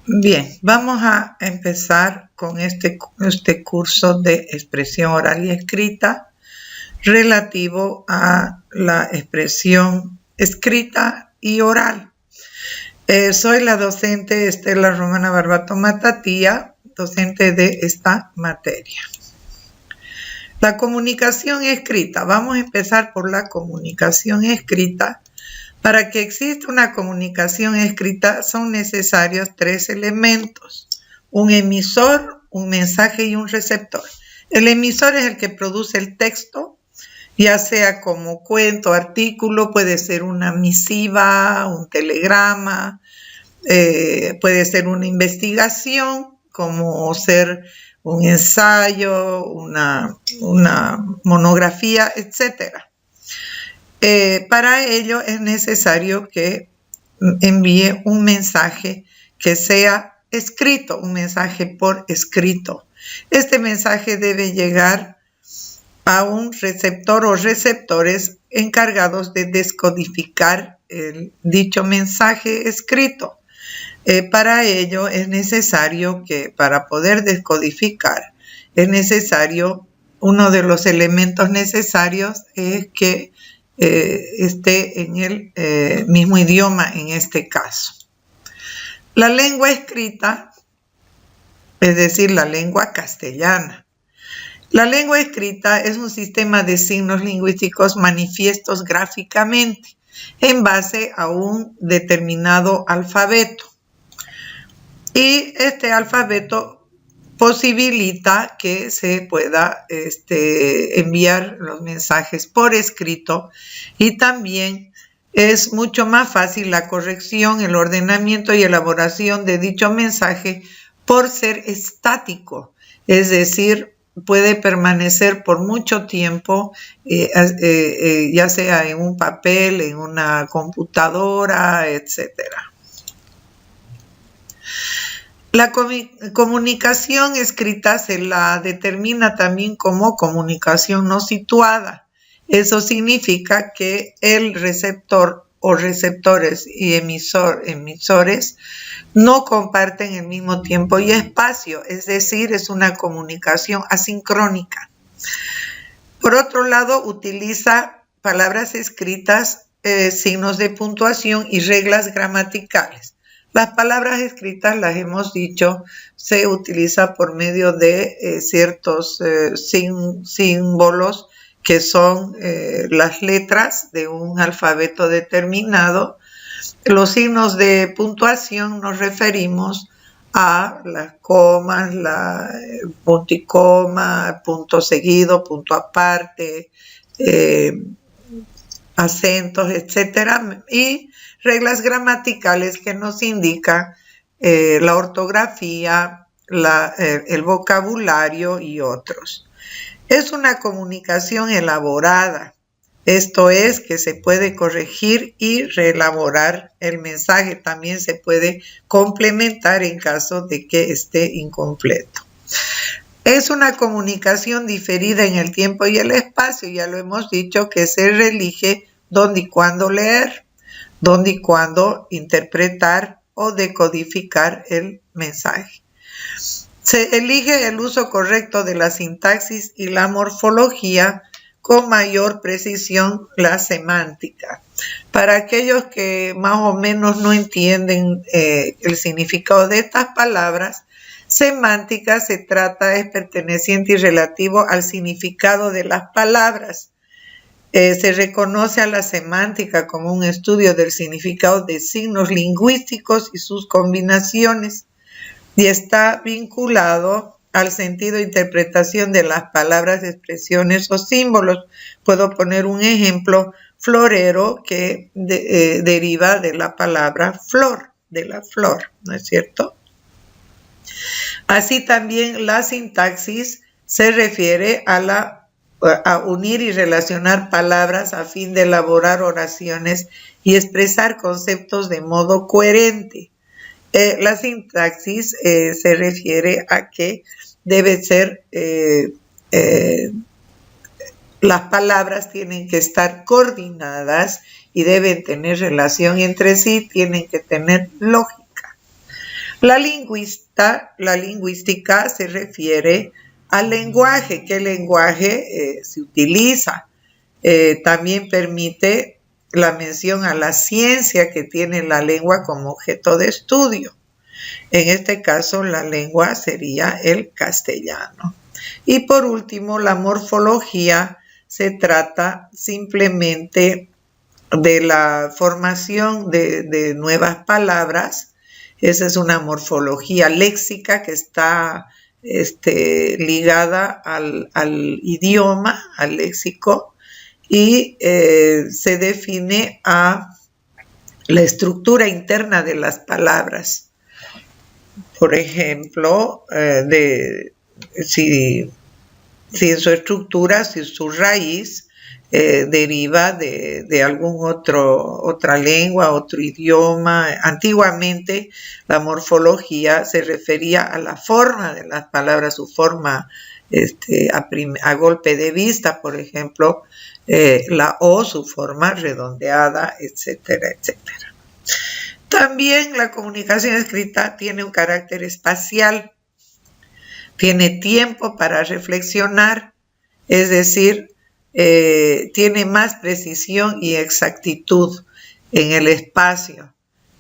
Bien, vamos a empezar con este curso de expresión oral y escrita relativo a la expresión escrita y oral. Soy la docente Estela Romana Barbato Matatía, docente de esta materia. La comunicación escrita. Vamos a empezar por la comunicación escrita. Para que exista una comunicación escrita son necesarios 3 elementos: un emisor, un mensaje y un receptor. El emisor es el que produce el texto, ya sea como cuento, artículo, puede ser una misiva, un telegrama, puede ser una investigación, como ser un ensayo, una monografía, etcétera. Para ello es necesario que envíe un mensaje que sea escrito, un mensaje por escrito. Este mensaje debe llegar a un receptor o receptores encargados de descodificar el dicho mensaje escrito. Para ello es necesario que, para poder descodificar, es necesario, uno de los elementos necesarios es que esté en el mismo idioma en este caso. La lengua escrita, es decir, la lengua castellana. La lengua escrita es un sistema de signos lingüísticos manifiestos gráficamente en base a un determinado alfabeto. Y este alfabeto posibilita que se pueda enviar los mensajes por escrito, y también es mucho más fácil la corrección, el ordenamiento y elaboración de dicho mensaje por ser estático, es decir, puede permanecer por mucho tiempo, ya sea en un papel, en una computadora, etcétera. La comunicación escrita se la determina también como comunicación no situada. Eso significa que el receptor o receptores y emisores no comparten el mismo tiempo y espacio, es decir, es una comunicación asincrónica. Por otro lado, utiliza palabras escritas, signos de puntuación y reglas gramaticales. Las palabras escritas, las hemos dicho, se utiliza por medio de ciertos símbolos que son las letras de un alfabeto determinado. Los signos de puntuación nos referimos a las comas, la punto y coma, punto seguido, punto aparte, acentos, etcétera, y reglas gramaticales que nos indican la ortografía, el vocabulario y otros. Es una comunicación elaborada, esto es que se puede corregir y reelaborar el mensaje, también se puede complementar en caso de que esté incompleto. Es una comunicación diferida en el tiempo y el espacio, ya lo hemos dicho, que se elige dónde y cuándo leer, dónde y cuándo interpretar o decodificar el mensaje. Se elige el uso correcto de la sintaxis y la morfología, con mayor precisión la semántica. Para aquellos que más o menos no entienden el significado de estas palabras, semántica se trata, es perteneciente y relativo al significado de las palabras. Se reconoce a la semántica como un estudio del significado de signos lingüísticos y sus combinaciones, y está vinculado al sentido de interpretación de las palabras, expresiones o símbolos. Puedo poner un ejemplo: florero, que deriva de la palabra flor, de la flor, ¿no es cierto? Así también la sintaxis se refiere a unir y relacionar palabras a fin de elaborar oraciones y expresar conceptos de modo coherente. La sintaxis se refiere a que debe ser, las palabras tienen que estar coordinadas y deben tener relación entre sí, tienen que tener lógica. La lingüística se refiere al lenguaje, qué lenguaje se utiliza. También permite la mención a la ciencia que tiene la lengua como objeto de estudio. En este caso, la lengua sería el castellano. Y por último, la morfología se trata simplemente de la formación de nuevas palabras. Esa es una morfología léxica que está ligada al idioma, al léxico, y se define a la estructura interna de las palabras. Por ejemplo, si en su estructura, si su raíz deriva de otra lengua, otro idioma. Antiguamente la morfología se refería a la forma de las palabras, su forma a golpe de vista, por ejemplo, la O, su forma redondeada, etcétera, etcétera. También la comunicación escrita tiene un carácter espacial, tiene tiempo para reflexionar, es decir, tiene más precisión y exactitud en el espacio.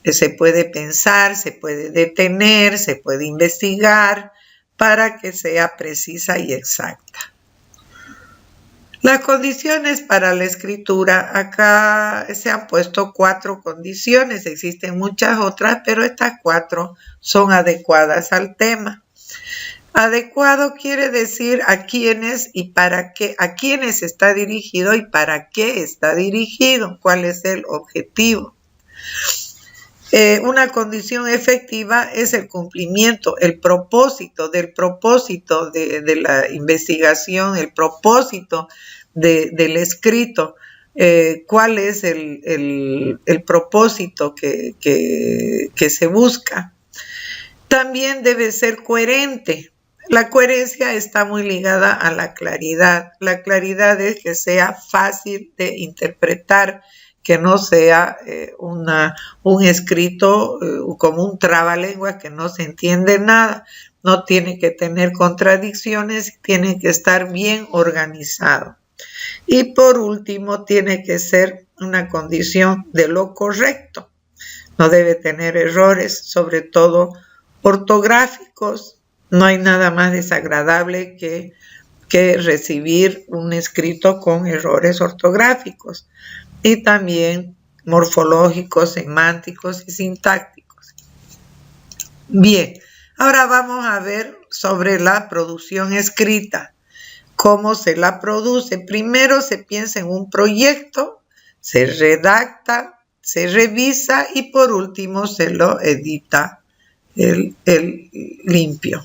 Se puede pensar, se puede detener, se puede investigar para que sea precisa y exacta. Las condiciones para la escritura, acá se han puesto 4 condiciones, existen muchas otras, pero estas 4 son adecuadas al tema. Adecuado quiere decir a quiénes y para qué, a quiénes está dirigido y para qué está dirigido, cuál es el objetivo. Una condición efectiva es el cumplimiento, el propósito de la investigación, el propósito del escrito, cuál es el propósito que se busca. También debe ser coherente. La coherencia está muy ligada a la claridad. La claridad es que sea fácil de interpretar, que no sea un escrito como un trabalengua que no se entiende nada. No tiene que tener contradicciones, tiene que estar bien organizado. Y por último, tiene que ser una condición de lo correcto. No debe tener errores, sobre todo ortográficos. No hay nada más desagradable que recibir un escrito con errores ortográficos. Y también morfológicos, semánticos y sintácticos. Bien, ahora vamos a ver sobre la producción escrita. ¿Cómo se la produce? Primero se piensa en un proyecto, se redacta, se revisa y por último se lo edita el limpio.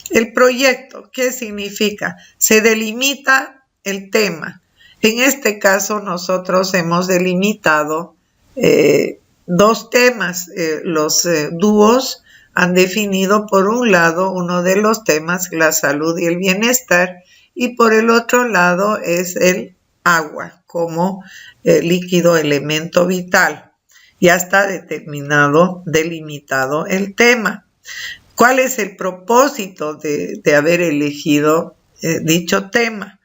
El proyecto, ¿qué significa? Se delimita el tema. En este caso nosotros hemos delimitado 2 temas. Los dúos han definido por un lado uno de los temas, la salud y el bienestar, y por el otro lado es el agua como líquido, elemento vital. Ya está delimitado el tema. ¿Cuál es el propósito de haber elegido dicho tema?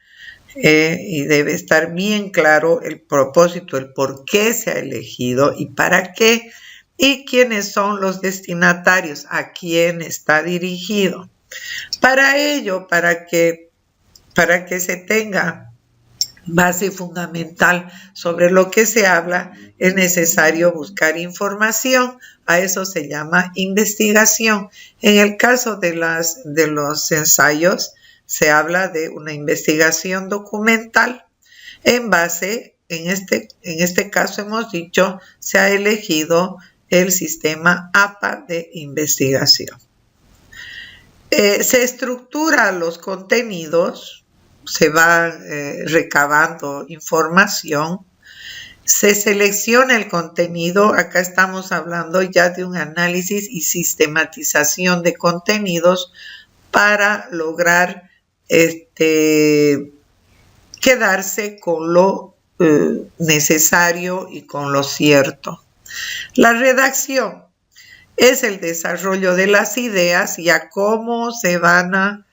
Y debe estar bien claro el propósito, el por qué se ha elegido y para qué, y quiénes son los destinatarios, a quién está dirigido. Para ello, para que se tenga base fundamental sobre lo que se habla, es necesario buscar información. A eso se llama investigación. En el caso de los ensayos, se habla de una investigación documental. En este caso hemos dicho, se ha elegido el sistema APA de investigación. Se estructura los contenidos, se va recabando información, se selecciona el contenido. Acá estamos hablando ya de un análisis y sistematización de contenidos para lograr quedarse con lo necesario y con lo cierto. La redacción es el desarrollo de las ideas y a cómo se van a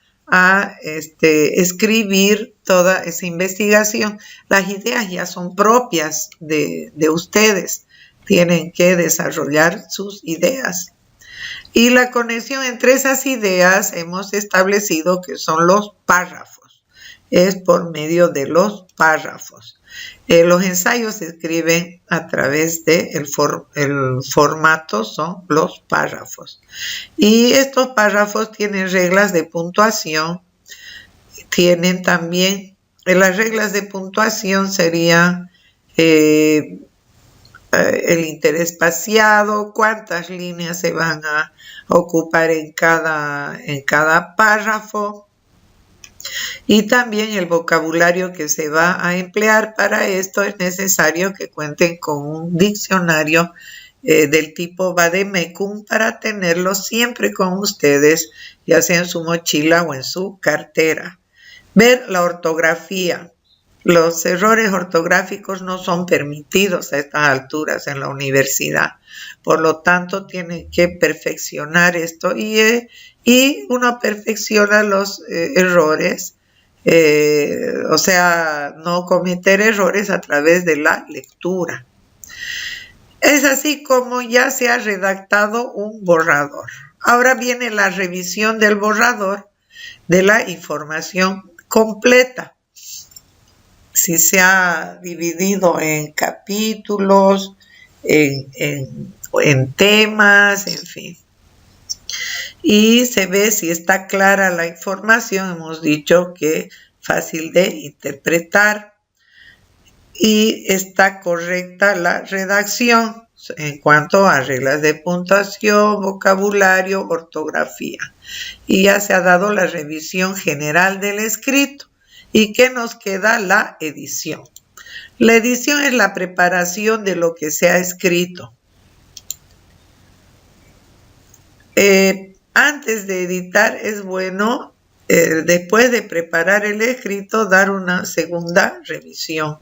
escribir toda esa investigación. Las ideas ya son propias de ustedes, tienen que desarrollar sus ideas. Y la conexión entre esas ideas hemos establecido que son los párrafos, es por medio de los párrafos. Los ensayos se escriben a través del formato, son los párrafos. Y estos párrafos tienen reglas de puntuación, tienen también, las reglas de puntuación serían el interés espaciado, cuántas líneas se van a ocupar en cada párrafo, y también el vocabulario que se va a emplear. Para esto es necesario que cuenten con un diccionario del tipo Vademecum para tenerlo siempre con ustedes, ya sea en su mochila o en su cartera. Ver la ortografía. Los errores ortográficos no son permitidos a estas alturas en la universidad. Por lo tanto, tienen que perfeccionar esto y uno perfecciona los errores, o sea, no cometer errores a través de la lectura. Es así como ya se ha redactado un borrador. Ahora viene la revisión del borrador de la información completa. Si se ha dividido en capítulos, en temas, en fin. Y se ve si está clara la información. Hemos dicho que fácil de interpretar y está correcta la redacción en cuanto a reglas de puntuación, vocabulario, ortografía. Y ya se ha dado la revisión general del escrito. ¿Y qué nos queda? La edición. La edición es la preparación de lo que se ha escrito. Antes de editar es bueno, después de preparar el escrito, dar una segunda revisión.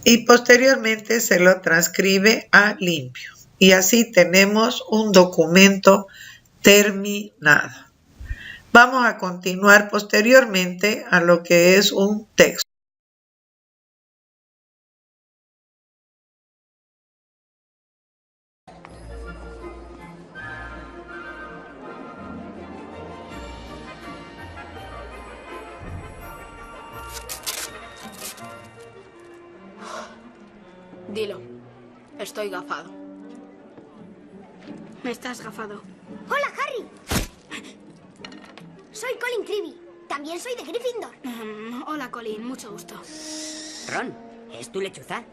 Y posteriormente se lo transcribe a limpio. Y así tenemos un documento terminado. Vamos a continuar posteriormente a lo que es un texto. Dilo. Estoy gafado. Estás gafado. ¡Hola, Harry! Soy Colin Creevy. También soy de Gryffindor. Hola, Colin. Mucho gusto. Ron, ¿es tu lechuza?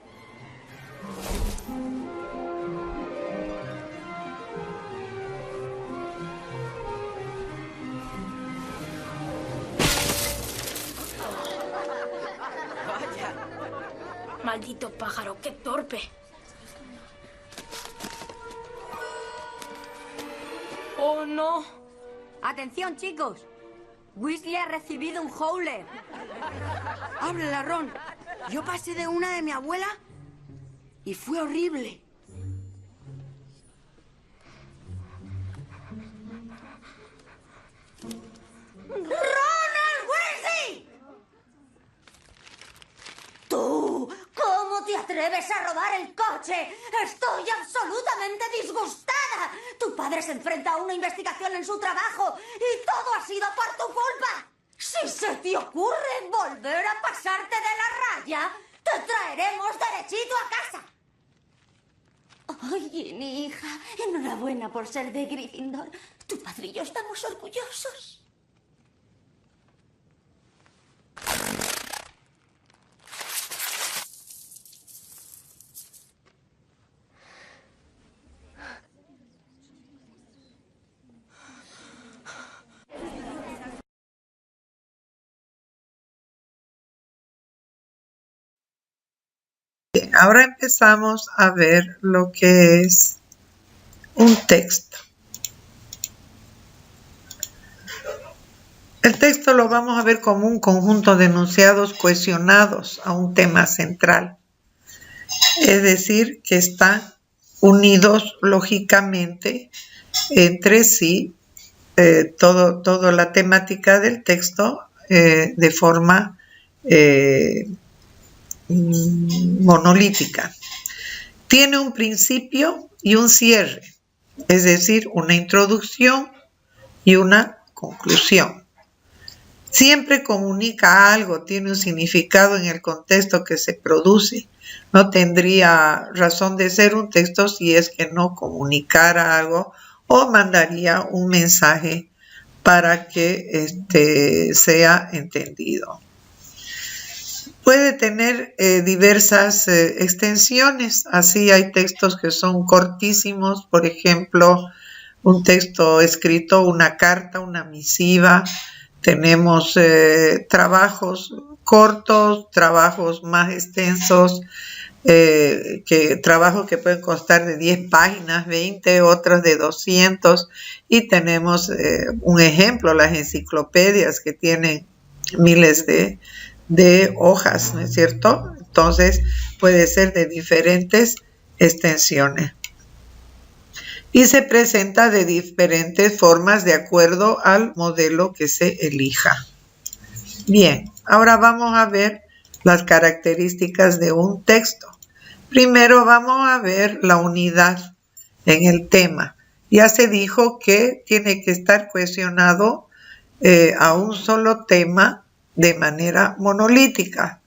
Vaya. Maldito pájaro, qué torpe. ¡Oh, no! ¡Atención, chicos! Weasley ha recibido un Howler. Háblala, Ron. Yo pasé de una de mi abuela y fue horrible. ¡Ronald Weasley! ¡Tú! ¿Cómo te atreves a robar el coche? ¡Estoy absolutamente disgustada! Tu padre se enfrenta a una investigación en su trabajo y todo ha sido por tu culpa. Si se te ocurre volver a pasarte de la raya, te traeremos derechito a casa. Oye, mi hija, enhorabuena por ser de Gryffindor. Tu padre y yo estamos orgullosos. Ahora empezamos a ver lo que es un texto. El texto lo vamos a ver como un conjunto de enunciados cohesionados a un tema central. Es decir, que están unidos lógicamente entre sí, toda la temática del texto de forma monolítica. Tiene un principio y un cierre, es decir, una introducción y una conclusión. Siempre comunica algo, tiene un significado en el contexto que se produce. No tendría razón de ser un texto si es que no comunicara algo o mandaría un mensaje para que sea entendido. Puede tener diversas extensiones, así hay textos que son cortísimos, por ejemplo, un texto escrito, una carta, una misiva. Tenemos trabajos cortos, trabajos más extensos, trabajos que pueden constar de 10 páginas, 20, otros de 200, y tenemos un ejemplo, las enciclopedias que tienen miles de hojas, ¿no es cierto? Entonces puede ser de diferentes extensiones. Y se presenta de diferentes formas de acuerdo al modelo que se elija. Bien, ahora vamos a ver las características de un texto. Primero vamos a ver la unidad en el tema. Ya se dijo que tiene que estar cohesionado a un solo tema de manera monolítica.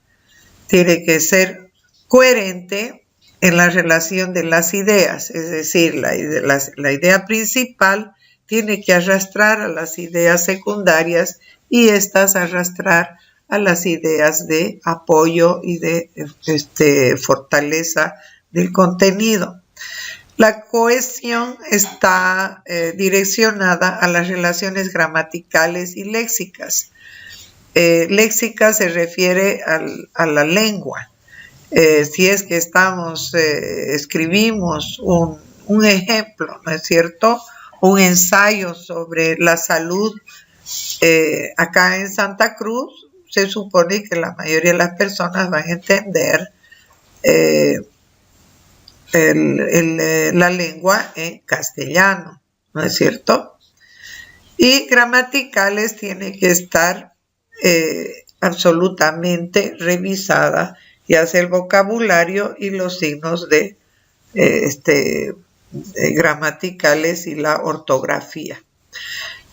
Tiene que ser coherente en la relación de las ideas, es decir, la idea principal tiene que arrastrar a las ideas secundarias y estas arrastrar a las ideas de apoyo y de fortaleza del contenido. La cohesión está direccionada a las relaciones gramaticales y léxicas. Léxica se refiere a la lengua. Si es que escribimos un ejemplo, ¿no es cierto? Un ensayo sobre la salud acá en Santa Cruz, se supone que la mayoría de las personas van a entender la lengua en castellano, ¿no es cierto? Y gramaticales tiene que estar absolutamente revisada, ya sea el vocabulario y los signos gramaticales y la ortografía.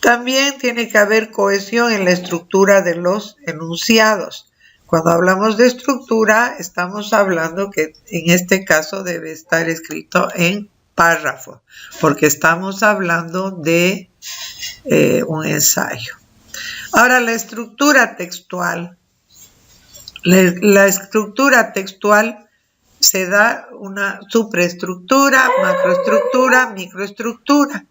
También tiene que haber cohesión en la estructura de los enunciados. Cuando hablamos de estructura, estamos hablando que en este caso debe estar escrito en párrafo, porque estamos hablando de un ensayo. Ahora, la estructura textual. La estructura textual se da una supraestructura, macroestructura, microestructura.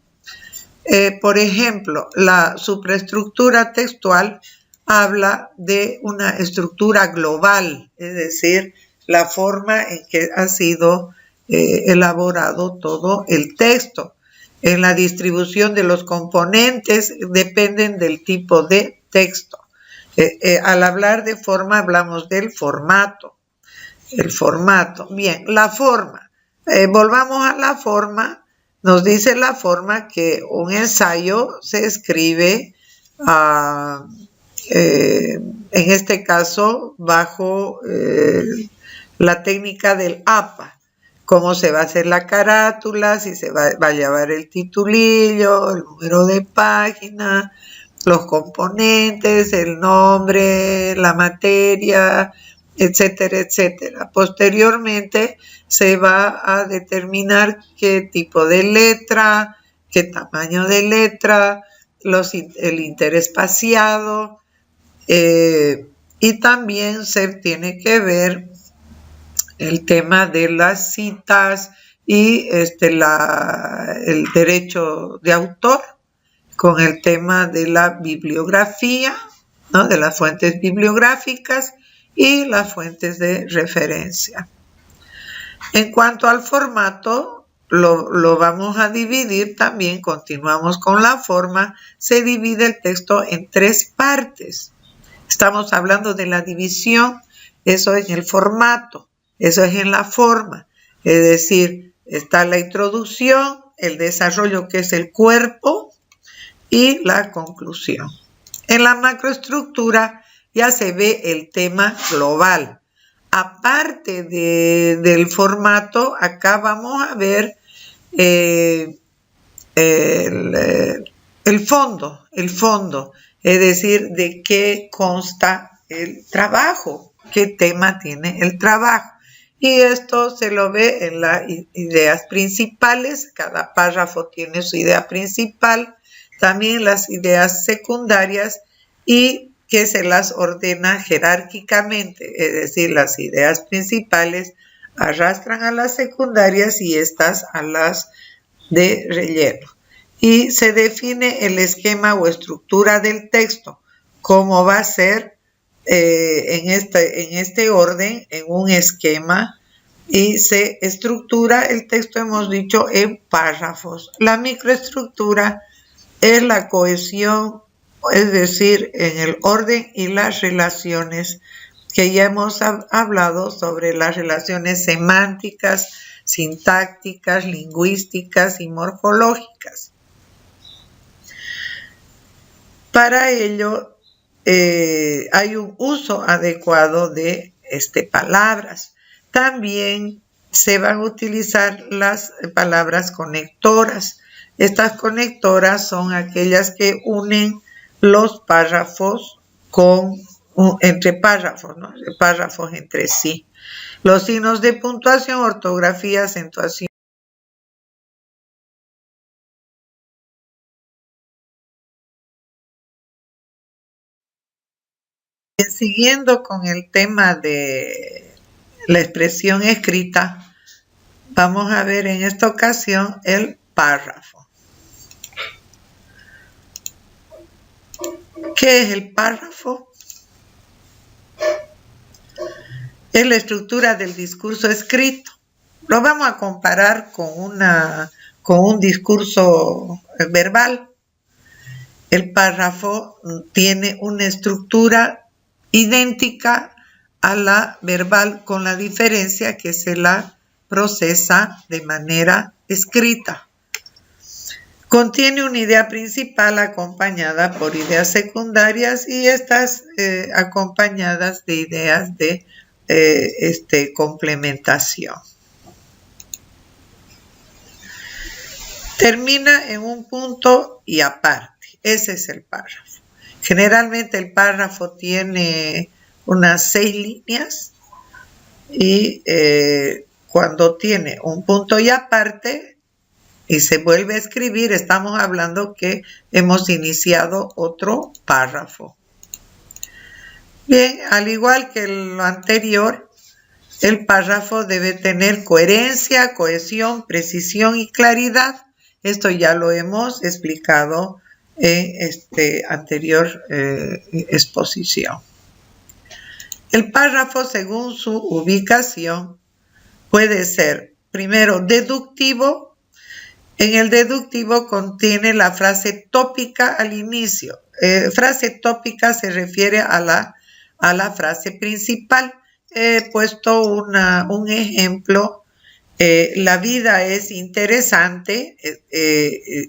Por ejemplo, la supraestructura textual habla de una estructura global, es decir, la forma en que ha sido elaborado todo el texto. En la distribución de los componentes dependen del tipo de texto. Al hablar de forma hablamos del formato. El formato. Bien, la forma. Volvamos a la forma. Nos dice la forma que un ensayo se escribe, en este caso, bajo la técnica del APA. Cómo se va a hacer la carátula, si se va a llevar el titulillo, el número de página, los componentes, el nombre, la materia, etcétera, etcétera. Posteriormente se va a determinar qué tipo de letra, qué tamaño de letra, el interespaciado, y también se tiene que ver el tema de las citas y el derecho de autor con el tema de la bibliografía, ¿no? De las fuentes bibliográficas y las fuentes de referencia. En cuanto al formato, lo vamos a dividir también, continuamos con la forma, se divide el texto en 3 partes. Estamos hablando de la división, eso es en el formato, eso es en la forma, es decir, está la introducción, el desarrollo que es el cuerpo y la conclusión. En la macroestructura ya se ve el tema global. Aparte del formato, acá vamos a ver el fondo, es decir, de qué consta el trabajo, qué tema tiene el trabajo. Y esto se lo ve en las ideas principales, cada párrafo tiene su idea principal, también las ideas secundarias y que se las ordena jerárquicamente, es decir, las ideas principales arrastran a las secundarias y estas a las de relleno. Y se define el esquema o estructura del texto, cómo va a ser en este orden, en un esquema, y se estructura el texto, hemos dicho, en párrafos. La microestructura es la cohesión, es decir, en el orden y las relaciones, que ya hemos hablado sobre las relaciones semánticas, sintácticas, lingüísticas y morfológicas. Para ello hay un uso adecuado de palabras. También se van a utilizar las palabras conectoras. Estas conectoras son aquellas que unen los párrafos entre párrafos, ¿no? Párrafos entre sí. Los signos de puntuación, ortografía, acentuación. Siguiendo con el tema de la expresión escrita, vamos a ver en esta ocasión el párrafo. ¿Qué es el párrafo? Es la estructura del discurso escrito. Lo vamos a comparar con un discurso verbal. El párrafo tiene una estructura idéntica a la verbal, con la diferencia que se la procesa de manera escrita. Contiene una idea principal acompañada por ideas secundarias y estas acompañadas de ideas de complementación. Termina en un punto y aparte. Ese es el párrafo. Generalmente el párrafo tiene unas 6 líneas y cuando tiene un punto y aparte y se vuelve a escribir, estamos hablando que hemos iniciado otro párrafo. Bien, al igual que lo anterior, el párrafo debe tener coherencia, cohesión, precisión y claridad. Esto ya lo hemos explicado en anterior exposición. El párrafo, según su ubicación, puede ser primero deductivo. En el deductivo contiene la frase tópica al inicio. Frase tópica se refiere a la frase principal. He puesto un ejemplo. La vida es interesante,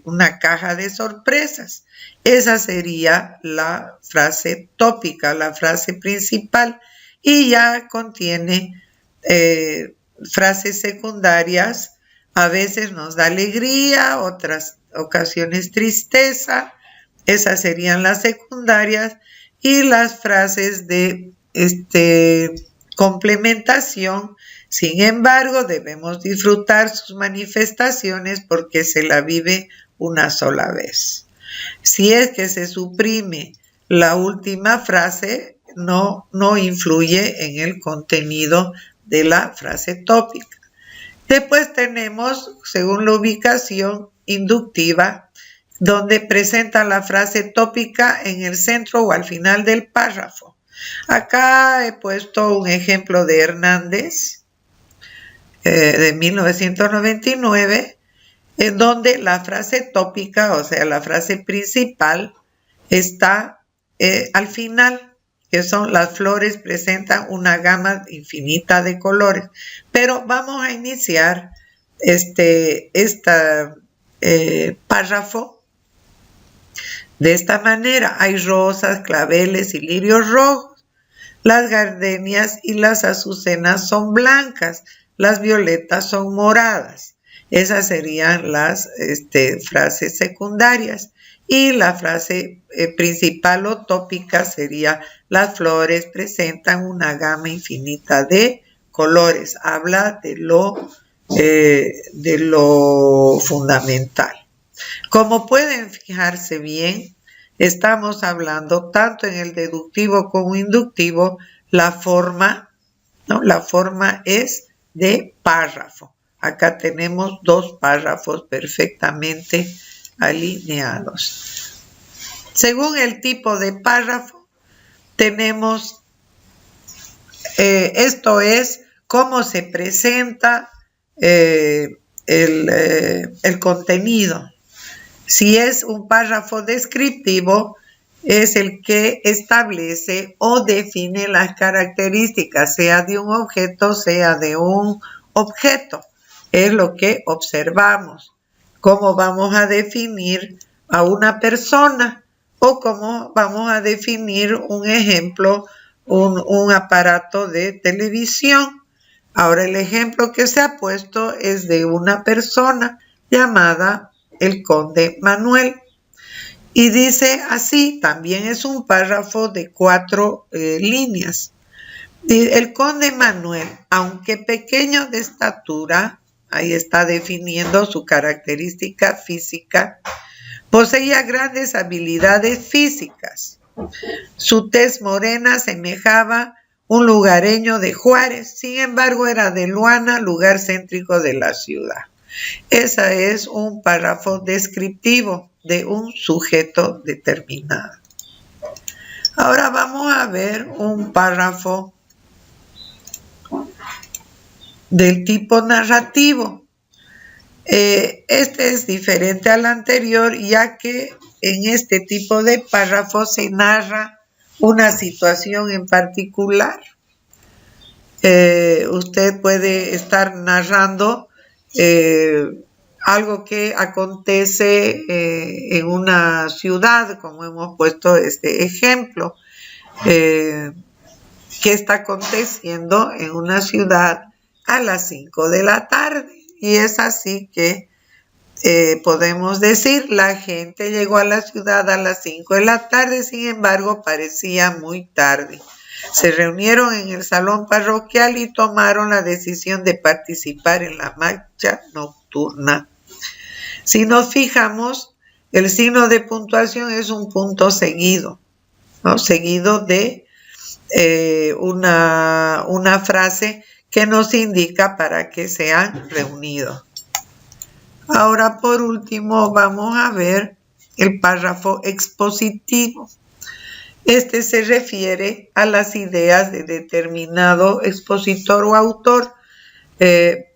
una caja de sorpresas. Esa sería la frase tópica, la frase principal, y ya contiene frases secundarias. A veces nos da alegría, otras ocasiones tristeza. Esas serían las secundarias, y las frases de complementación. Sin embargo, debemos disfrutar sus manifestaciones porque se la vive una sola vez. Si es que se suprime la última frase, no influye en el contenido de la frase tópica. Después tenemos, según la ubicación, inductiva, donde presenta la frase tópica en el centro o al final del párrafo. Acá he puesto un ejemplo de Hernández, de 1999, en donde la frase tópica, o sea, la frase principal, está al final, que son las flores presentan una gama infinita de colores. Pero vamos a iniciar párrafo de esta manera: hay rosas, claveles y lirios rojos. Las gardenias y las azucenas son blancas, las violetas son moradas. Esas serían las frases secundarias. Y la frase principal o tópica sería: las flores presentan una gama infinita de colores. Habla de lo fundamental. Como pueden fijarse bien, estamos hablando tanto en el deductivo como inductivo, la forma, ¿no? La forma es de párrafo. Acá tenemos dos párrafos perfectamente alineados. Según el tipo de párrafo, tenemos, esto es cómo se presenta el contenido. Si es un párrafo descriptivo, es el que establece o define las características, sea de un objeto, sea de un objeto. Es lo que observamos. Cómo vamos a definir a una persona o cómo vamos a definir un ejemplo, un aparato de televisión. Ahora el ejemplo que se ha puesto es de una persona llamada el conde Manuel. Y dice así, también es un párrafo de 4 líneas. El conde Manuel, aunque pequeño de estatura, ahí está definiendo su característica física, poseía grandes habilidades físicas. Su tez morena semejaba un lugareño de Juárez, sin embargo era de Luana, lugar céntrico de la ciudad. Ese es un párrafo descriptivo de un sujeto determinado. Ahora vamos a ver un párrafo del tipo narrativo. Este es diferente al anterior, ya que en este tipo de párrafo se narra una situación en particular. Usted puede estar narrando algo que acontece en una ciudad, como hemos puesto este ejemplo, que está aconteciendo en una ciudad a las 5 de la tarde. Y es así que podemos decir: la gente llegó a la ciudad a las 5 de la tarde, sin embargo parecía muy tarde. Se reunieron en el salón parroquial y tomaron la decisión de participar en la marcha nocturna. Si nos fijamos, el signo de puntuación es un punto seguido, ¿no? Seguido de una frase que nos indica para qué se han reunido. Ahora, por último, vamos a ver el párrafo expositivo. Este se refiere a las ideas de determinado expositor o autor.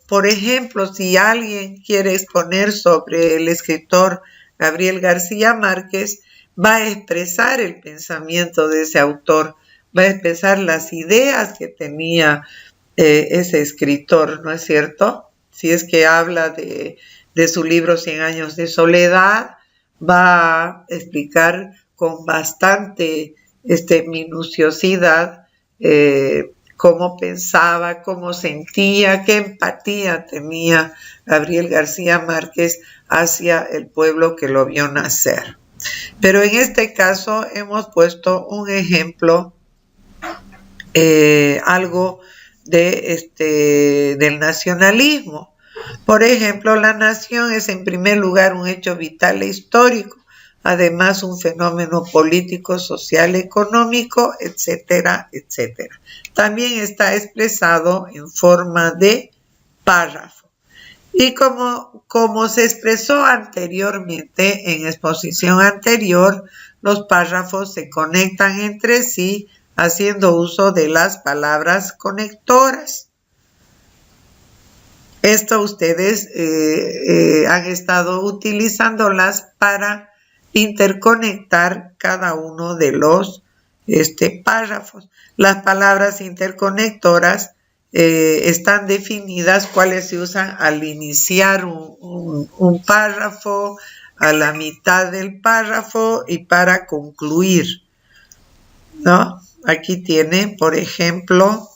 Por ejemplo, si alguien quiere exponer sobre el escritor Gabriel García Márquez, va a expresar el pensamiento de ese autor, va a expresar las ideas que tenía ese escritor, ¿no es cierto? Si es que habla de su libro 100 años de soledad, va a explicar con bastante minuciosidad cómo pensaba, cómo sentía, qué empatía tenía Gabriel García Márquez hacia el pueblo que lo vio nacer. Pero en este caso hemos puesto un ejemplo, algo del nacionalismo. Por ejemplo, la nación es en primer lugar un hecho vital e histórico, además un fenómeno político, social, económico, etcétera, etcétera. También está expresado en forma de párrafo. Y como se expresó anteriormente, en exposición anterior, los párrafos se conectan entre sí haciendo uso de las palabras conectoras. Esto ustedes han estado utilizándolas para interconectar cada uno de los párrafos. Las palabras interconectoras están definidas, cuáles se usan al iniciar un párrafo, a la mitad del párrafo y para concluir, ¿no? Aquí tiene, por ejemplo,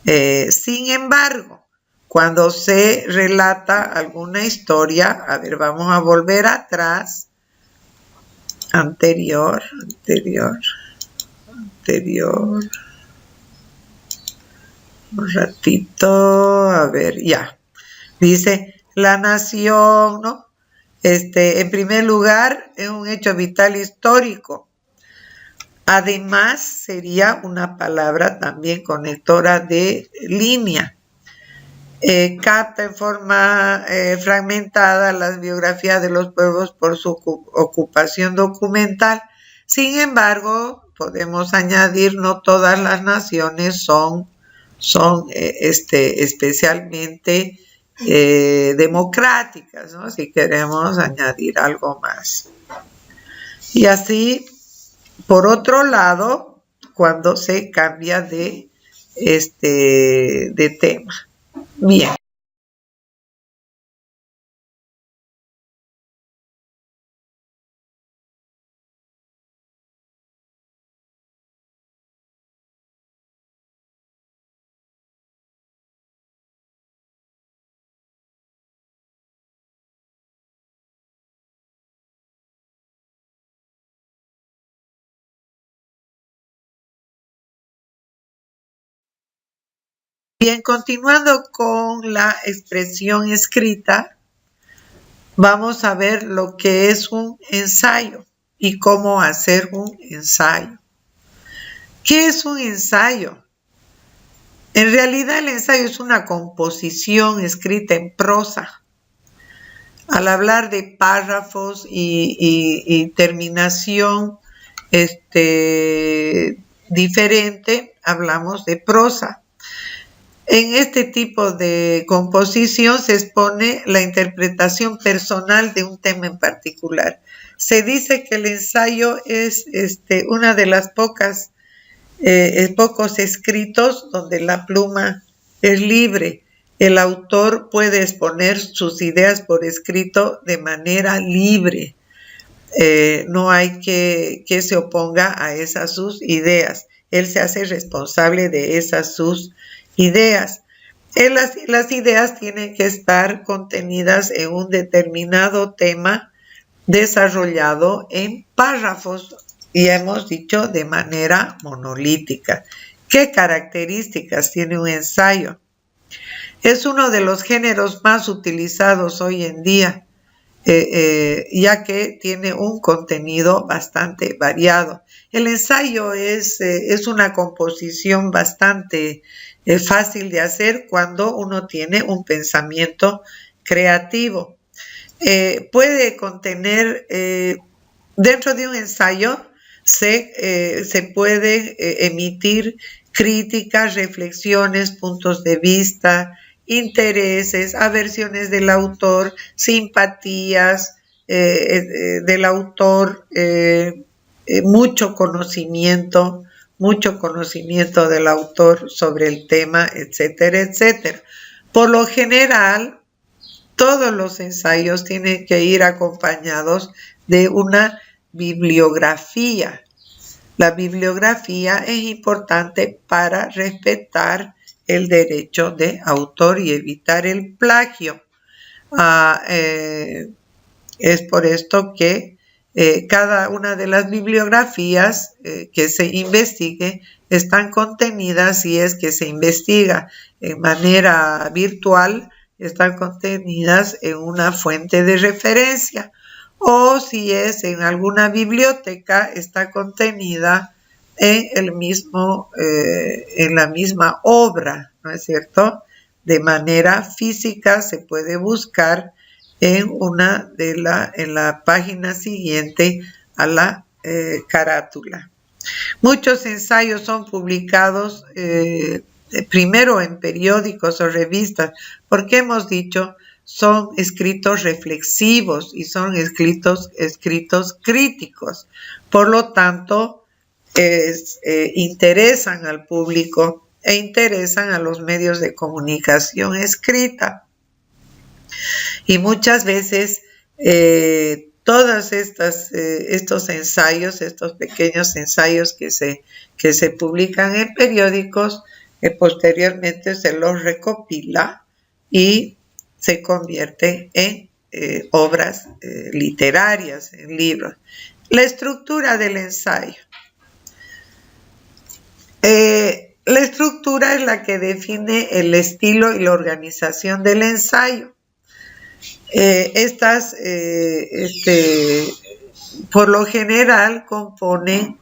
sin embargo, cuando se relata alguna historia, a ver, vamos a volver atrás, anterior, un ratito, a ver, ya, dice, la nación, ¿no? En primer lugar, es un hecho vital histórico. Además, sería una palabra también conectora de línea. Capta en forma fragmentada las biografías de los pueblos por su ocupación documental. Sin embargo, podemos añadir, no todas las naciones son especialmente democráticas, ¿no? Si queremos añadir algo más. Y así, por otro lado, cuando se cambia de tema. Bien. Bien, continuando con la expresión escrita, vamos a ver lo que es un ensayo y cómo hacer un ensayo. ¿Qué es un ensayo? En realidad el ensayo es una composición escrita en prosa. Al hablar de párrafos y terminación diferente, hablamos de prosa. En este tipo de composición se expone la interpretación personal de un tema en particular. Se dice que el ensayo es una de las pocos escritos donde la pluma es libre. El autor puede exponer sus ideas por escrito de manera libre. No hay que se oponga a esas sus ideas. Él se hace responsable de esas sus ideas. Las ideas tienen que estar contenidas en un determinado tema desarrollado en párrafos y hemos dicho de manera monolítica. ¿Qué características tiene un ensayo? Es uno de los géneros más utilizados hoy en día, ya que tiene un contenido bastante variado. El ensayo es una composición bastante fácil de hacer cuando uno tiene un pensamiento creativo. Puede contener, dentro de un ensayo se puede emitir críticas, reflexiones, puntos de vista, intereses, aversiones del autor, simpatías del autor, mucho conocimiento del autor sobre el tema, etcétera, etcétera. Por lo general, todos los ensayos tienen que ir acompañados de una bibliografía. La bibliografía es importante para respetar el derecho de autor y evitar el plagio. Es por esto que cada una de las bibliografías que se investigue están contenidas, si es que se investiga en manera virtual, están contenidas en una fuente de referencia, o si es en alguna biblioteca, está contenida en la misma obra, ¿no es cierto? De manera física se puede buscar en la página siguiente a la carátula. Muchos ensayos son publicados primero en periódicos o revistas, porque hemos dicho son escritos reflexivos y son escritos críticos. Por lo tanto, interesan al público e interesan a los medios de comunicación escrita. Y muchas veces todos estos ensayos, estos pequeños ensayos que se publican en periódicos, posteriormente se los recopila y se convierten en obras literarias, en libros. La estructura del ensayo. La estructura es la que define el estilo y la organización del ensayo. Estas, por lo general, componen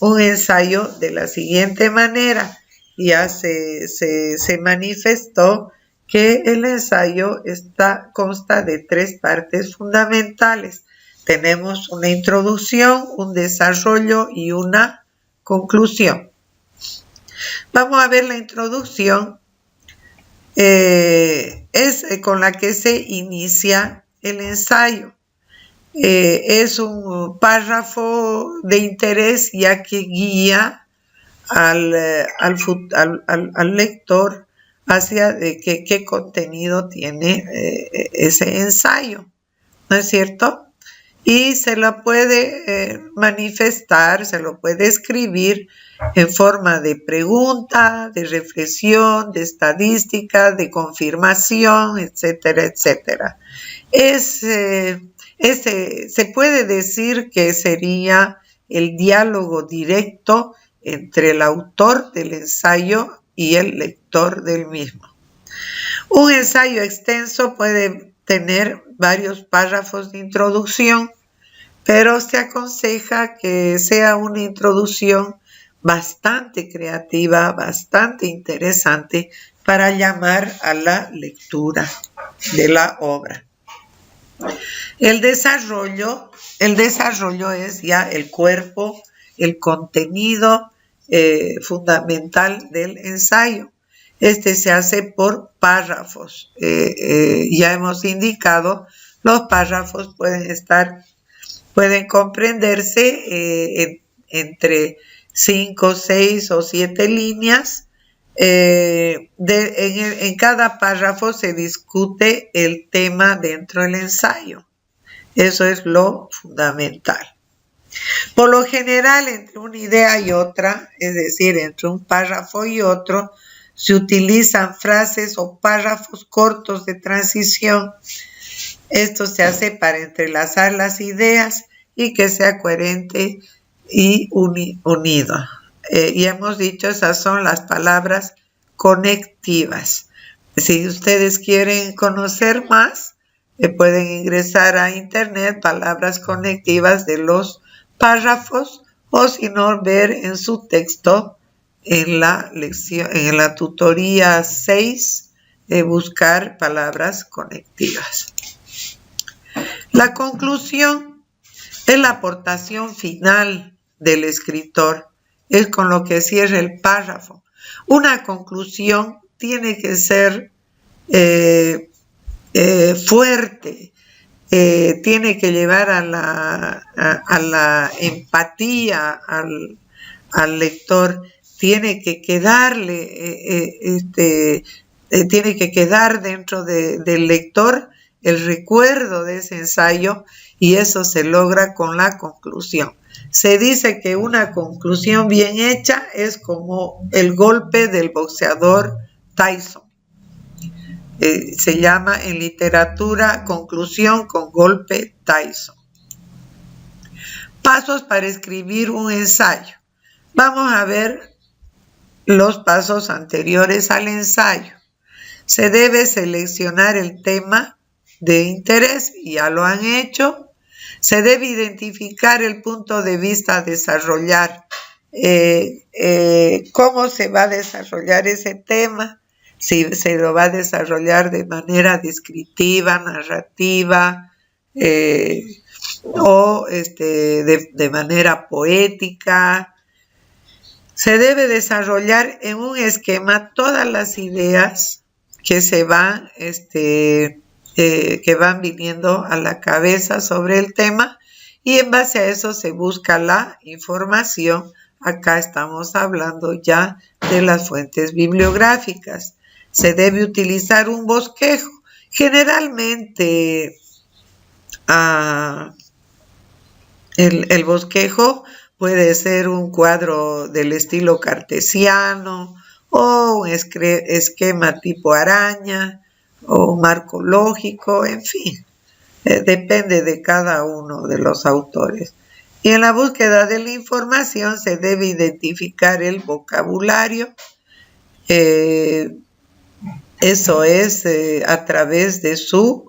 un ensayo de la siguiente manera. Ya se manifestó que el ensayo consta de 3 partes fundamentales. Tenemos una introducción, un desarrollo y una conclusión. Vamos a ver la introducción. Es con la que se inicia el ensayo. Es un párrafo de interés, ya que guía al lector hacia qué contenido tiene ese ensayo, ¿no es cierto? Y se lo puede manifestar, se lo puede escribir en forma de pregunta, de reflexión, de estadística, de confirmación, etcétera, etcétera. Se puede decir que sería el diálogo directo entre el autor del ensayo y el lector del mismo. Un ensayo extenso puede tener varios párrafos de introducción, pero se aconseja que sea una introducción bastante creativa, bastante interesante para llamar a la lectura de la obra. El desarrollo es ya el cuerpo, el contenido fundamental del ensayo. Este se hace por párrafos. Ya hemos indicado, los párrafos pueden comprenderse entre 5, 6 o 7 líneas. En cada párrafo se discute el tema dentro del ensayo. Eso es lo fundamental. Por lo general, entre una idea y otra, es decir, entre un párrafo y otro, se utilizan frases o párrafos cortos de transición. Esto se hace para entrelazar las ideas y que sea coherente y unido. Y hemos dicho, esas son las palabras conectivas. Si ustedes quieren conocer más, pueden ingresar a internet palabras conectivas de los párrafos, o si no, ver en su texto en la lección, en la tutoría 6, buscar palabras conectivas. La conclusión es la aportación final del escritor, es con lo que cierra el párrafo. Una conclusión tiene que ser fuerte, tiene que llevar a la empatía al lector, tiene que quedar dentro del lector el recuerdo de ese ensayo, y eso se logra con la conclusión. Se dice que una conclusión bien hecha es como el golpe del boxeador Tyson. Se llama en literatura conclusión con golpe Tyson. Pasos para escribir un ensayo. Vamos a ver los pasos anteriores al ensayo. Se debe seleccionar el tema de interés, ya lo han hecho. Se debe identificar el punto de vista a desarrollar. ¿Cómo se va a desarrollar ese tema? Si se lo va a desarrollar de manera descriptiva, narrativa, o de manera poética. Se debe desarrollar en un esquema todas las ideas que se van, que van viniendo a la cabeza sobre el tema, y en base a eso se busca la información. Acá estamos hablando ya de las fuentes bibliográficas. Se debe utilizar un bosquejo. Generalmente el bosquejo puede ser un cuadro del estilo cartesiano o un esquema tipo araña o un marco lógico, en fin, depende de cada uno de los autores. Y en la búsqueda de la información se debe identificar el vocabulario, eso es a través de su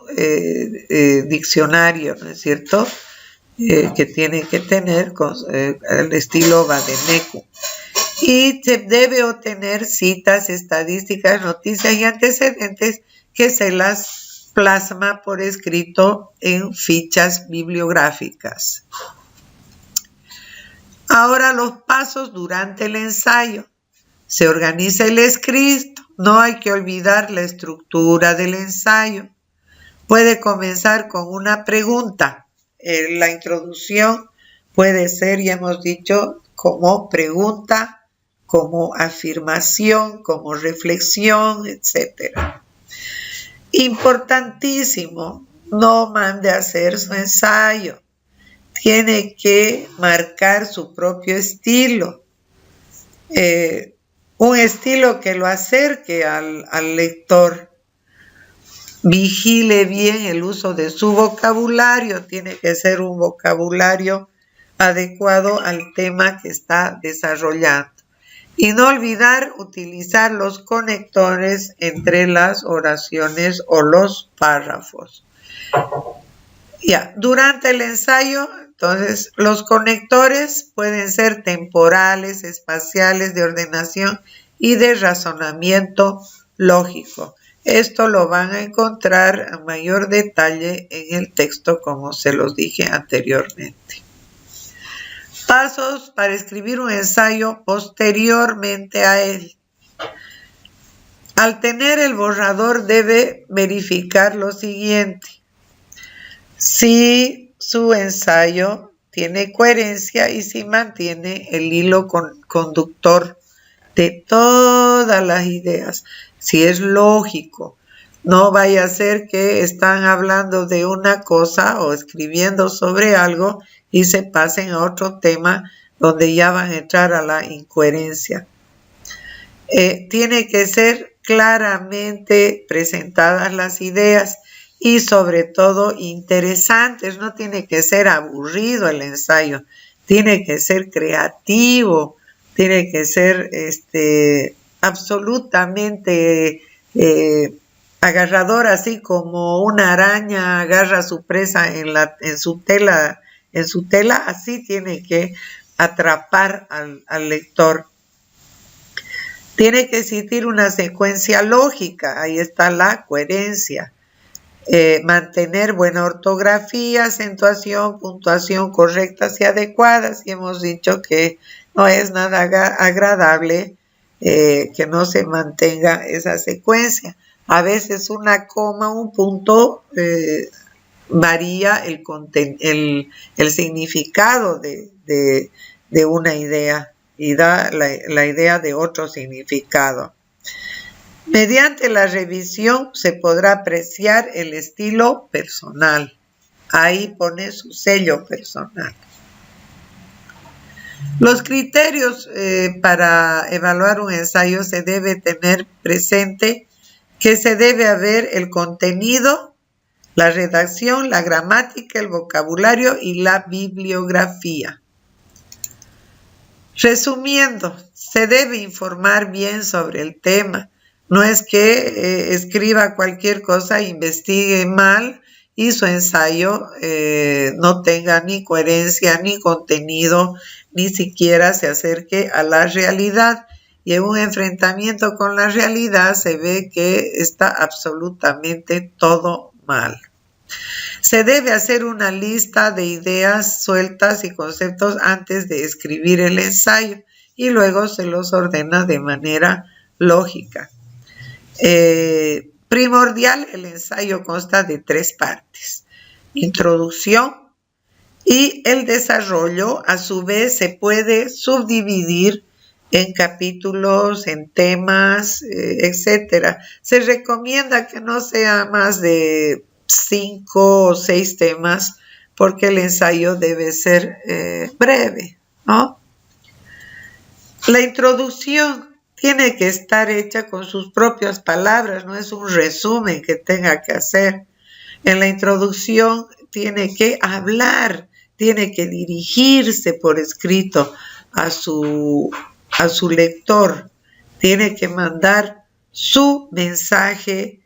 diccionario, ¿no es cierto?, que tiene que tener el estilo Vademecum. Y se debe obtener citas, estadísticas, noticias y antecedentes que se las plasma por escrito en fichas bibliográficas. Ahora los pasos durante el ensayo. Se organiza el escrito. No hay que olvidar la estructura del ensayo. Puede comenzar con una pregunta. La introducción puede ser, ya hemos dicho, como pregunta, como afirmación, como reflexión, etc. Importantísimo, no mande a hacer su ensayo. Tiene que marcar su propio estilo. Un estilo que lo acerque al lector. Vigile bien el uso de su vocabulario. Tiene que ser un vocabulario adecuado al tema que está desarrollando. Y no olvidar utilizar los conectores entre las oraciones o los párrafos. Durante el ensayo, entonces, los conectores pueden ser temporales, espaciales, de ordenación y de razonamiento lógico. Esto lo van a encontrar a mayor detalle en el texto, como se los dije anteriormente. Pasos para escribir un ensayo posteriormente a él. Al tener el borrador debe verificar lo siguiente. Si su ensayo tiene coherencia y si mantiene el hilo conductor de todas las ideas. Si es lógico, no vaya a ser que están hablando de una cosa o escribiendo sobre algo y se pasen a otro tema donde ya van a entrar a la incoherencia. Tiene que ser claramente presentadas las ideas y sobre todo interesantes. No tiene que ser aburrido el ensayo, tiene que ser creativo, tiene que ser absolutamente agarrador, así como una araña agarra su presa en su tela, así tiene que atrapar al lector. Tiene que existir una secuencia lógica, ahí está la coherencia. Mantener buena ortografía, acentuación, puntuación correctas y adecuadas. Y hemos dicho que no es nada agradable que no se mantenga esa secuencia. A veces una coma, un punto varía el significado de una idea y da la idea de otro significado. Mediante la revisión se podrá apreciar el estilo personal. Ahí pone su sello personal. Los criterios para evaluar un ensayo se debe tener presente que se debe haber el contenido, la redacción, la gramática, el vocabulario y la bibliografía. Resumiendo, se debe informar bien sobre el tema. No es que escriba cualquier cosa, investigue mal y su ensayo no tenga ni coherencia, ni contenido, ni siquiera se acerque a la realidad. Y en un enfrentamiento con la realidad se ve que está absolutamente todo mal. Se debe hacer una lista de ideas sueltas y conceptos antes de escribir el ensayo y luego se los ordena de manera lógica. Primordial, el ensayo consta de 3 partes: introducción y el desarrollo. A su vez se puede subdividir en capítulos, en temas, etcétera. Se recomienda que no sea más de 5 o 6 temas, porque el ensayo debe ser breve, ¿no? La introducción tiene que estar hecha con sus propias palabras, no es un resumen que tenga que hacer. En la introducción tiene que hablar, tiene que dirigirse por escrito a su lector, tiene que mandar su mensaje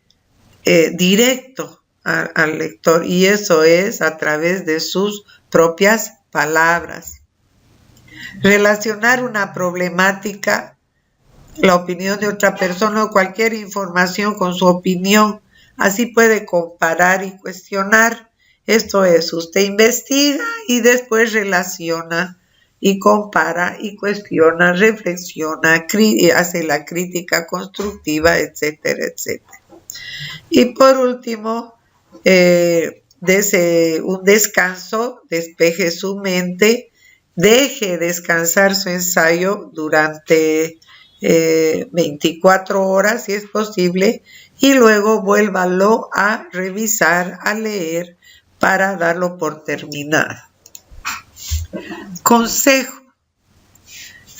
directo al lector, y eso es a través de sus propias palabras. Relacionar una problemática, la opinión de otra persona o cualquier información con su opinión, así puede comparar y cuestionar. Esto es, usted investiga y después relaciona y compara y cuestiona, reflexiona, hace la crítica constructiva, etcétera, etcétera. Y por último, dese un descanso, despeje su mente, deje descansar su ensayo durante 24 horas, si es posible, y luego vuélvalo a revisar, a leer, para darlo por terminado. Consejo: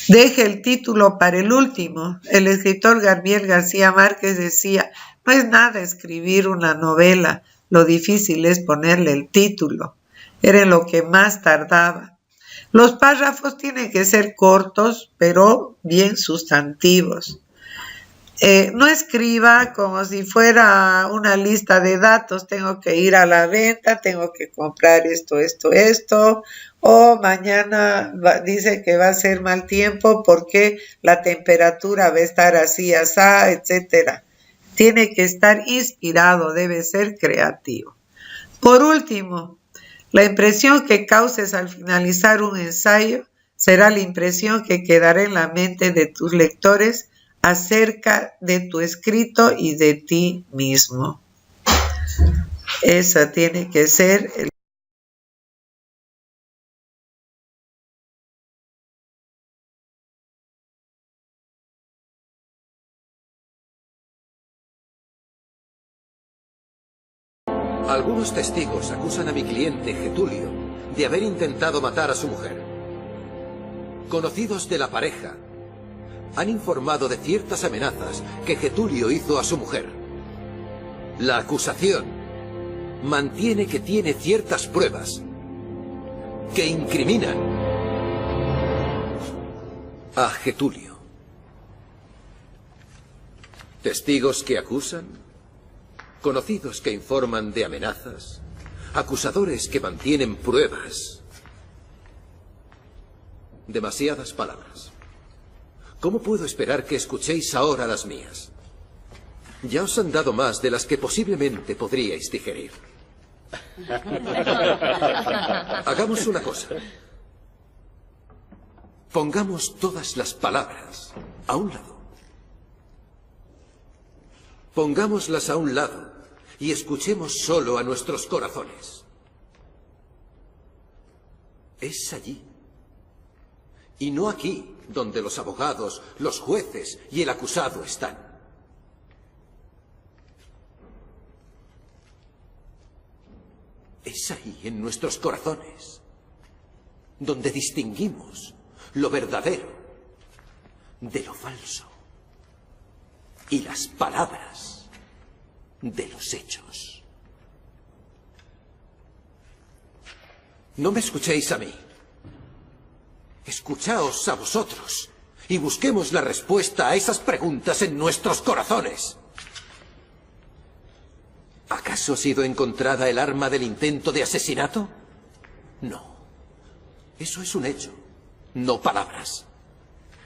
deje el título para el último. El escritor Gabriel García Márquez decía: no es nada escribir una novela, lo difícil es ponerle el título. Era en lo que más tardaba. Los párrafos tienen que ser cortos, pero bien sustantivos. No escriba como si fuera una lista de datos. Tengo que ir a la venta, tengo que comprar esto, o mañana dice que va a ser mal tiempo porque la temperatura va a estar así, asá, etcétera. Tiene que estar inspirado, debe ser creativo. Por último, la impresión que causes al finalizar un ensayo será la impresión que quedará en la mente de tus lectores acerca de tu escrito y de ti mismo. Esa tiene que ser el... Algunos testigos acusan a mi cliente Getulio de haber intentado matar a su mujer. Conocidos de la pareja han informado de ciertas amenazas que Getulio hizo a su mujer. La acusación mantiene que tiene ciertas pruebas que incriminan a Getulio. Testigos que acusan, conocidos que informan de amenazas, acusadores que mantienen pruebas. Demasiadas palabras. ¿Cómo puedo esperar que escuchéis ahora las mías? Ya os han dado más de las que posiblemente podríais digerir. Hagamos una cosa. Pongamos todas las palabras a un lado. Pongámoslas a un lado y escuchemos solo a nuestros corazones. Es allí. Y no aquí, donde los abogados, los jueces y el acusado están. Es ahí, en nuestros corazones, donde distinguimos lo verdadero de lo falso y las palabras de los hechos. No me escuchéis a mí. Escuchaos a vosotros y busquemos la respuesta a esas preguntas en nuestros corazones. ¿Acaso ha sido encontrada el arma del intento de asesinato? No. Eso es un hecho, no palabras.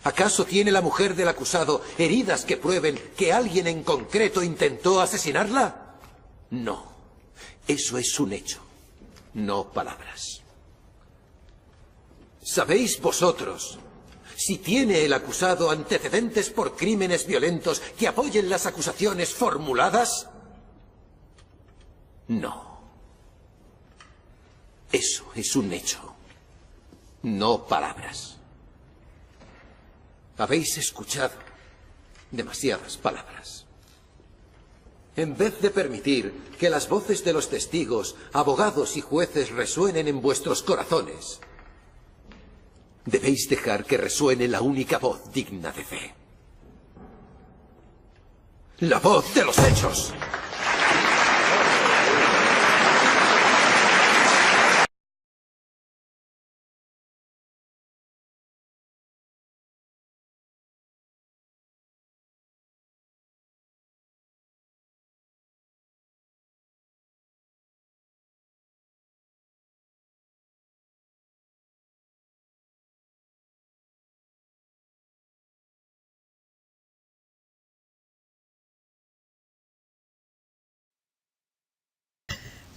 ¿Acaso tiene la mujer del acusado heridas que prueben que alguien en concreto intentó asesinarla? No. Eso es un hecho, no palabras. ¿Sabéis vosotros si tiene el acusado antecedentes por crímenes violentos que apoyen las acusaciones formuladas? No. Eso es un hecho, no palabras. Habéis escuchado demasiadas palabras. En vez de permitir que las voces de los testigos, abogados y jueces resuenen en vuestros corazones, debéis dejar que resuene la única voz digna de fe. La voz de los hechos.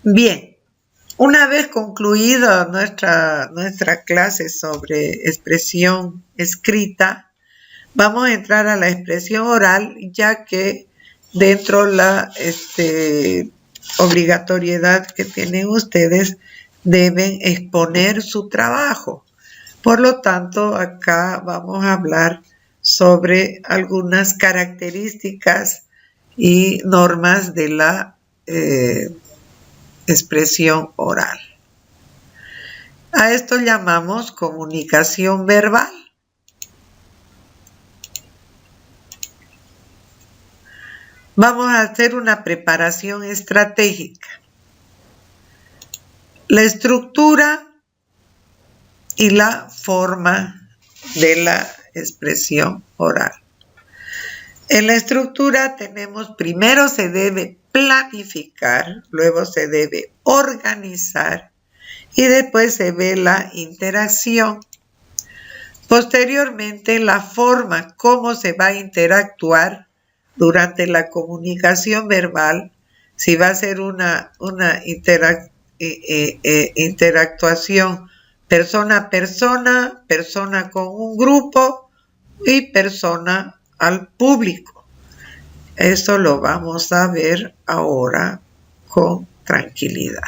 Bien, una vez concluida nuestra clase sobre expresión escrita, vamos a entrar a la expresión oral, ya que dentro de la obligatoriedad que tienen ustedes, deben exponer su trabajo. Por lo tanto, acá vamos a hablar sobre algunas características y normas de la expresión oral. A esto llamamos comunicación verbal. Vamos a hacer una preparación estratégica. La estructura y la forma de la expresión oral. En la estructura tenemos, primero se debe planificar, luego se debe organizar y después se ve la interacción. Posteriormente, la forma como se va a interactuar durante la comunicación verbal, si va a ser una interactuación persona a persona, persona con un grupo y persona al público. Eso lo vamos a ver ahora con tranquilidad.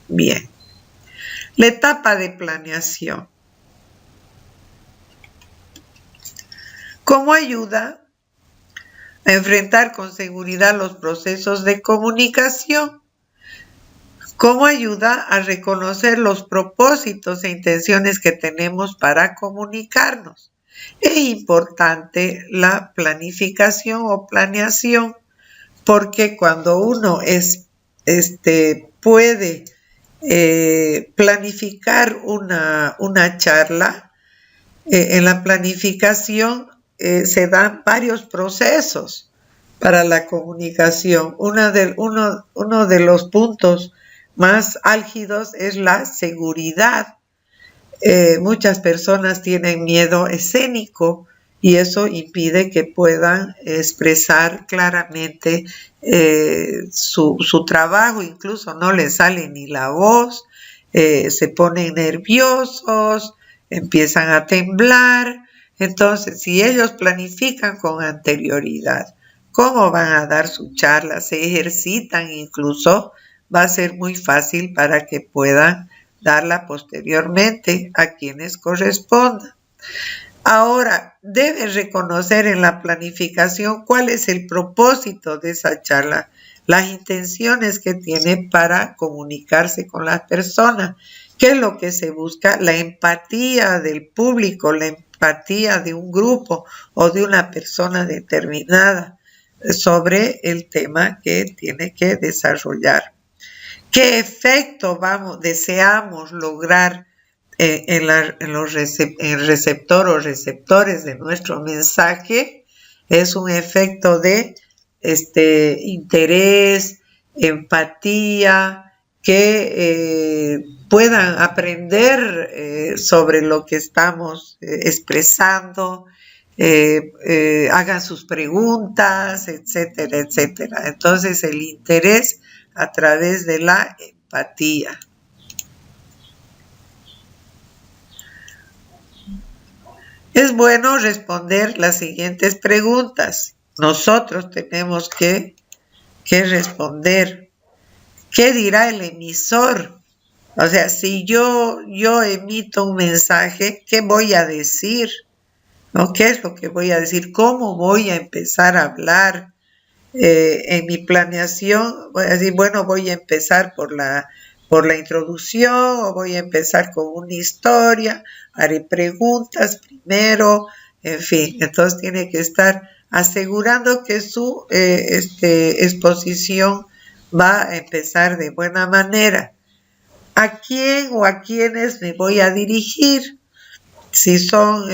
Bien. La etapa de planeación. ¿Cómo ayuda a enfrentar con seguridad los procesos de comunicación? ¿Cómo ayuda a reconocer los propósitos e intenciones que tenemos para comunicarnos? Es importante la planificación o planeación, porque cuando uno puede planificar una charla, en la planificación se dan varios procesos para la comunicación. Uno de los puntos más álgidos es la seguridad. Muchas personas tienen miedo escénico y eso impide que puedan expresar claramente su trabajo, incluso no les sale ni la voz, se ponen nerviosos, empiezan a temblar. Entonces, si ellos planifican con anterioridad cómo van a dar su charla, se ejercitan incluso, va a ser muy fácil para que puedan darla posteriormente a quienes correspondan. Ahora, deben reconocer en la planificación cuál es el propósito de esa charla, las intenciones que tiene para comunicarse con las personas, qué es lo que se busca, la empatía del público, la empatía de un grupo o de una persona determinada sobre el tema que tiene que desarrollar. ¿Qué efecto deseamos lograr en el receptor o receptores de nuestro mensaje? Es un efecto de interés, empatía, que puedan aprender sobre lo que estamos expresando, hagan sus preguntas, etcétera, etcétera. Entonces, el interés a través de la empatía. Es bueno responder las siguientes preguntas. Nosotros tenemos que responder. ¿Qué dirá el emisor? O sea, si yo emito un mensaje, ¿qué voy a decir? ¿no? ¿Qué es lo que voy a decir? ¿Cómo voy a empezar a hablar? En mi planeación voy a decir, bueno, voy a empezar por la introducción, o voy a empezar con una historia, haré preguntas primero, en fin. Entonces tiene que estar asegurando que su exposición va a empezar de buena manera. ¿A quién o a quiénes me voy a dirigir? Si son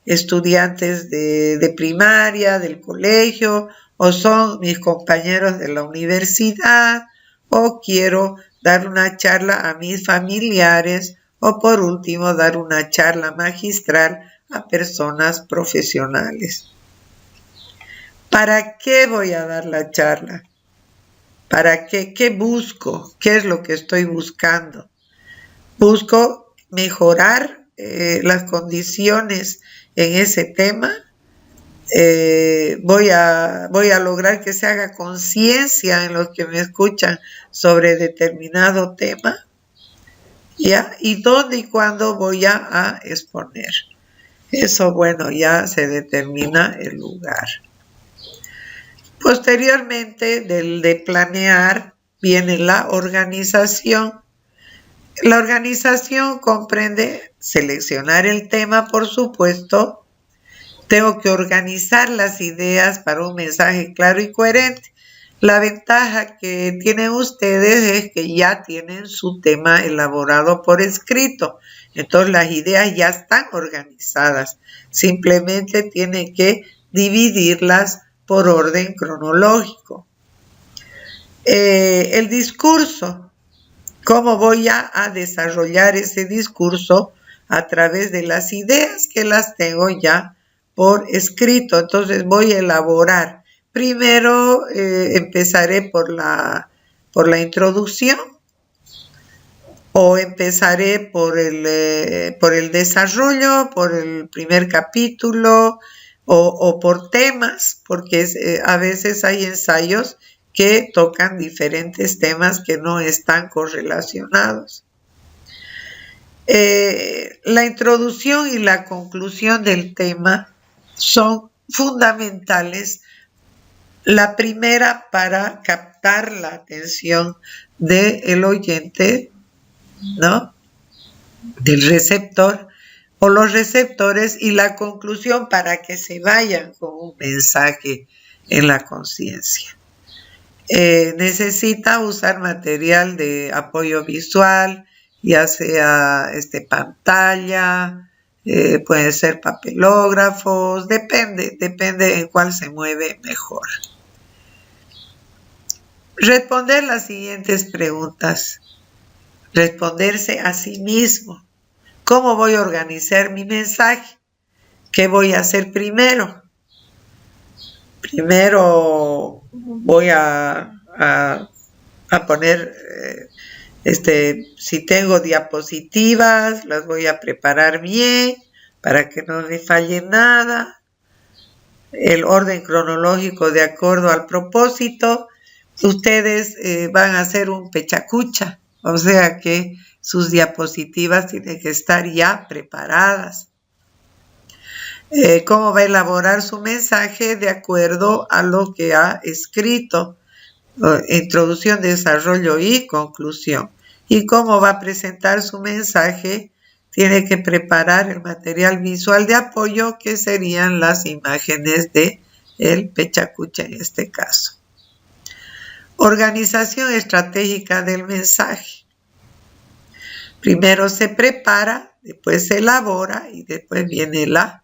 estudiantes de primaria, del colegio, o son mis compañeros de la universidad, o quiero dar una charla a mis familiares, o por último dar una charla magistral a personas profesionales. ¿Para qué voy a dar la charla? ¿Para qué? ¿Qué busco? ¿Qué es lo que estoy buscando? Busco mejorar las condiciones en ese tema. Voy a lograr que se haga conciencia en los que me escuchan sobre determinado tema, ¿ya? Y dónde y cuándo voy a exponer. Eso, bueno, ya se determina el lugar. Posteriormente de planear viene la organización. La organización comprende seleccionar el tema, por supuesto. Tengo que organizar las ideas para un mensaje claro y coherente. La ventaja que tienen ustedes es que ya tienen su tema elaborado por escrito. Entonces las ideas ya están organizadas. Simplemente tienen que dividirlas por orden cronológico. El discurso. ¿Cómo voy a desarrollar ese discurso? A través de las ideas que las tengo ya por escrito. Entonces voy a elaborar. Primero empezaré por la introducción, o empezaré por el desarrollo, por el primer capítulo, o por temas, porque a veces hay ensayos que tocan diferentes temas que no están correlacionados. La introducción y la conclusión del tema son fundamentales. La primera para captar la atención del oyente, ¿no? Del receptor o los receptores, y la conclusión para que se vayan con un mensaje en la conciencia. Necesita usar material de apoyo visual, ya sea pantalla, pueden ser papelógrafos, depende en cuál se mueve mejor. Responder las siguientes preguntas. Responderse a sí mismo. ¿Cómo voy a organizar mi mensaje? ¿Qué voy a hacer primero? Primero voy a poner, si tengo diapositivas, las voy a preparar bien para que no me falle nada. El orden cronológico de acuerdo al propósito. Ustedes van a hacer un pechacucha, o sea que sus diapositivas tienen que estar ya preparadas. ¿Cómo va a elaborar su mensaje? De acuerdo a lo que ha escrito. Introducción, desarrollo y conclusión. ¿Y cómo va a presentar su mensaje? Tiene que preparar el material visual de apoyo, que serían las imágenes de el pechacucha en este caso. Organización estratégica del mensaje. Primero se prepara, después se elabora y después viene la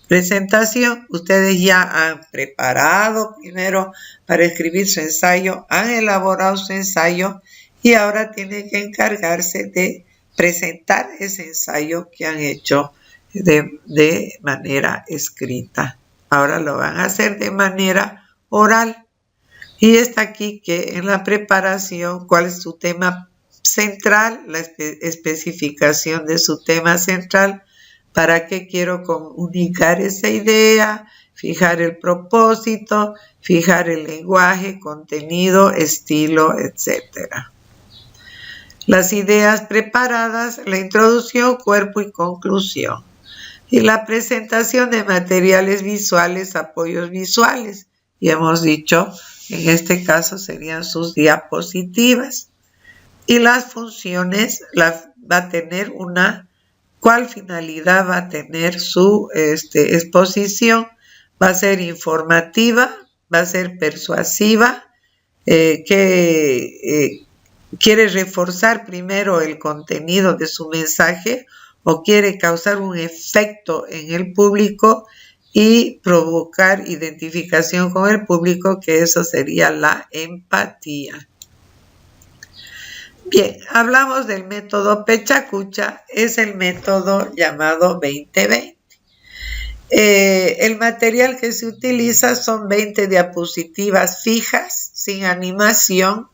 presentación. Ustedes ya han preparado primero para escribir su ensayo, han elaborado su ensayo y ahora tienen que encargarse de presentar ese ensayo que han hecho de manera escrita. Ahora lo van a hacer de manera oral. Y está aquí que en la preparación, ¿cuál es su tema central? La especificación de su tema central. ¿Para qué quiero comunicar esa idea? Fijar el propósito, fijar el lenguaje, contenido, estilo, etc. Las ideas preparadas, la introducción, cuerpo y conclusión. Y la presentación de materiales visuales, apoyos visuales. Y hemos dicho, en este caso serían sus diapositivas. Y las funciones va a tener ¿cuál finalidad va a tener su exposición? Va a ser informativa, va a ser persuasiva, quiere reforzar primero el contenido de su mensaje o quiere causar un efecto en el público y provocar identificación con el público, que eso sería la empatía. Bien, hablamos del método Pechacucha, es el método llamado 20-20. El material que se utiliza son 20 diapositivas fijas, sin animación,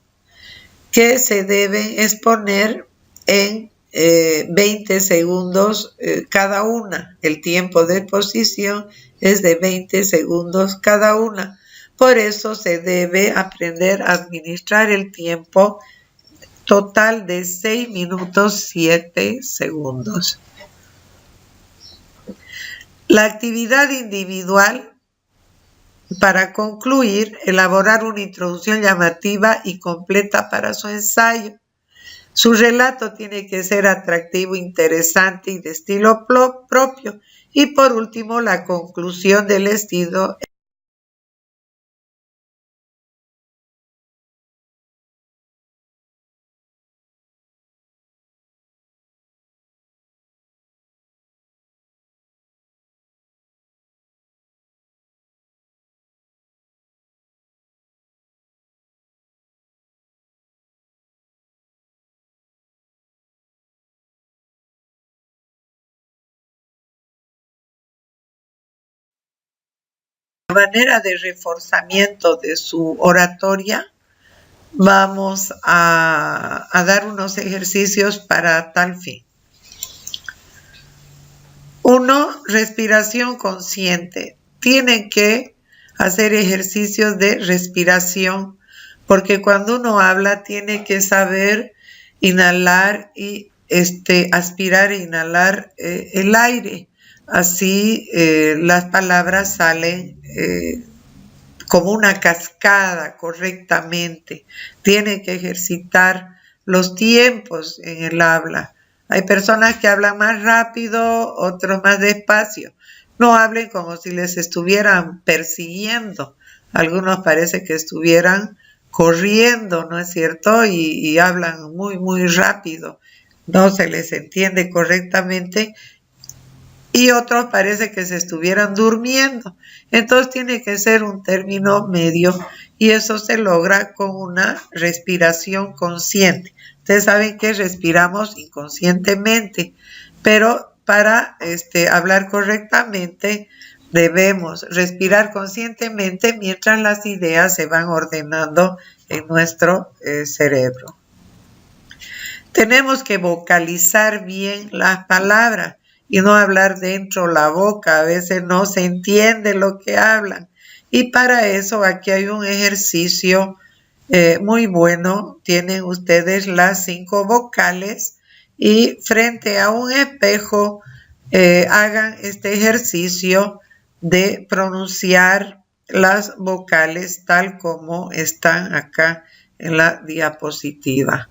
que se deben exponer en 20 segundos cada una. El tiempo de exposición es de 20 segundos cada una. Por eso se debe aprender a administrar el tiempo total de 6 minutos 7 segundos. La actividad individual, para concluir, elaborar una introducción llamativa y completa para su ensayo. Su relato tiene que ser atractivo, interesante y de estilo propio. Y por último, la conclusión del estilo. Manera de reforzamiento de su oratoria, vamos a dar unos ejercicios para tal fin. 1. Respiración consciente. Tienen que hacer ejercicios de respiración, porque cuando uno habla tiene que saber inhalar y aspirar e inhalar el aire. Así las palabras salen como una cascada correctamente. Tiene que ejercitar los tiempos en el habla. Hay personas que hablan más rápido, otros más despacio. No hablen como si les estuvieran persiguiendo. Algunos parece que estuvieran corriendo, ¿no es cierto? Y hablan muy, muy rápido. No se les entiende correctamente. Y otros parece que se estuvieran durmiendo. Entonces tiene que ser un término medio y eso se logra con una respiración consciente. Ustedes saben que respiramos inconscientemente, pero para hablar correctamente debemos respirar conscientemente mientras las ideas se van ordenando en nuestro cerebro. Tenemos que vocalizar bien las palabras y no hablar dentro la boca. A veces no se entiende lo que hablan. Y para eso aquí hay un ejercicio muy bueno. Tienen ustedes las 5 vocales y frente a un espejo hagan este ejercicio de pronunciar las vocales tal como están acá en la diapositiva.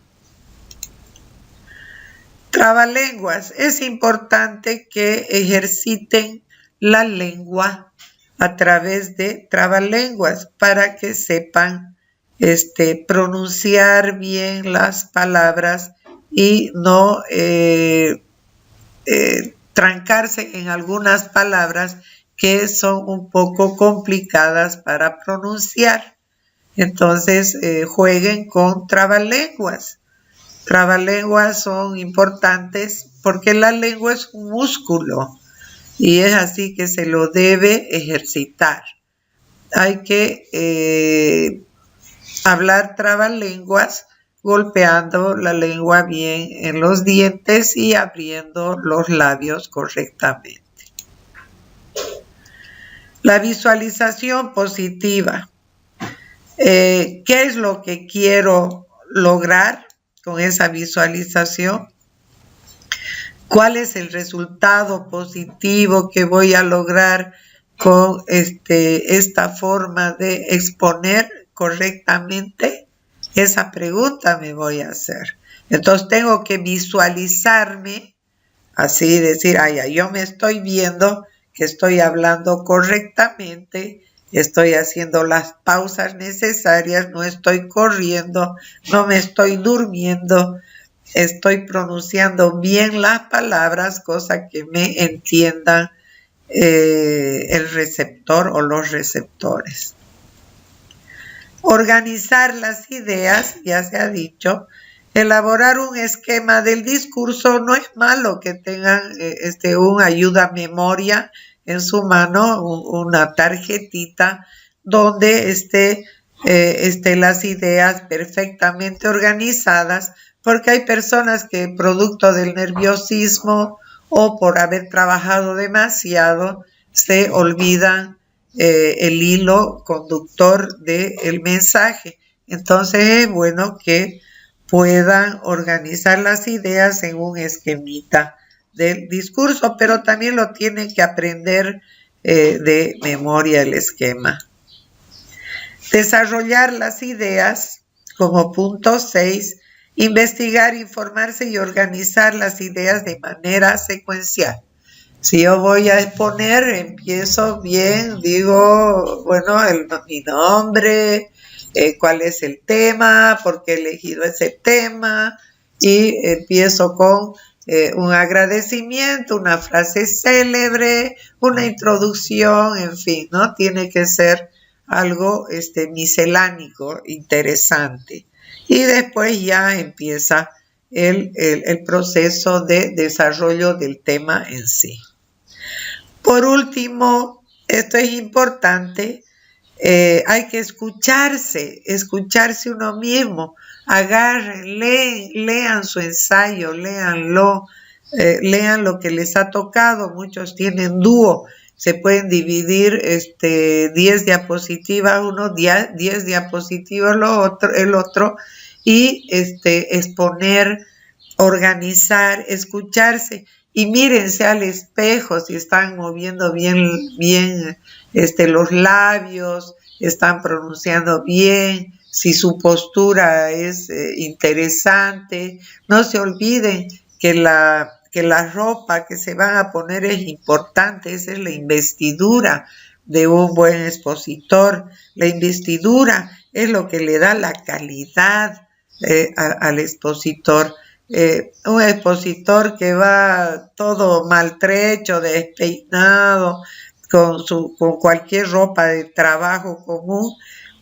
Trabalenguas. Es importante que ejerciten la lengua a través de trabalenguas para que sepan pronunciar bien las palabras y no trancarse en algunas palabras que son un poco complicadas para pronunciar. Entonces jueguen con trabalenguas. Trabalenguas son importantes porque la lengua es un músculo y es así que se lo debe ejercitar. Hay que hablar trabalenguas golpeando la lengua bien en los dientes y abriendo los labios correctamente. La visualización positiva. ¿Qué es lo que quiero lograr con esa visualización? ¿Cuál es el resultado positivo que voy a lograr con esta forma de exponer correctamente? Esa pregunta me voy a hacer. Entonces tengo que visualizarme, así decir, yo me estoy viendo que estoy hablando correctamente, estoy haciendo las pausas necesarias, no estoy corriendo, no me estoy durmiendo, estoy pronunciando bien las palabras, cosa que me entiendan el receptor o los receptores. Organizar las ideas, ya se ha dicho. Elaborar un esquema del discurso. No es malo que tengan un ayuda memoria en su mano, una tarjetita donde estén las ideas perfectamente organizadas, porque hay personas que producto del nerviosismo o por haber trabajado demasiado se olvidan el hilo conductor del mensaje. Entonces es bueno que puedan organizar las ideas en un esquemita del discurso, pero también lo tienen que aprender de memoria el esquema. Desarrollar las ideas como punto 6, investigar, informarse y organizar las ideas de manera secuencial. Si yo voy a exponer, empiezo bien, digo, mi nombre, cuál es el tema, por qué he elegido ese tema, y empiezo con un agradecimiento, una frase célebre, una introducción, en fin, ¿no? Tiene que ser algo miscelánico, interesante. Y después ya empieza el proceso de desarrollo del tema en sí. Por último, esto es importante, hay que escucharse uno mismo. Agarren, lean su ensayo, léanlo, lean lo que les ha tocado. Muchos tienen dúo, se pueden dividir 10 diapositivas uno, 10 diapositivas el otro, y exponer, organizar, escucharse. Y mírense al espejo si están moviendo bien los labios, están pronunciando bien, si su postura es interesante. No se olviden que la ropa que se van a poner es importante. Esa es la investidura de un buen expositor. La investidura es lo que le da la calidad al expositor. Un expositor que va todo maltrecho, despeinado, con cualquier ropa de trabajo común,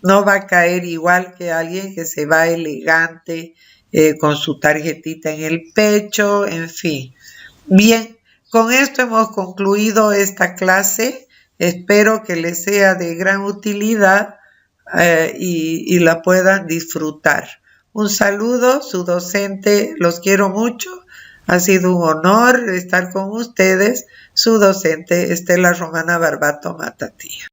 no va a caer igual que alguien que se va elegante, con su tarjetita en el pecho, en fin. Bien, con esto hemos concluido esta clase. Espero que les sea de gran utilidad y la puedan disfrutar. Un saludo, su docente, los quiero mucho. Ha sido un honor estar con ustedes. Su docente, Estela Romana Barbato Matatía.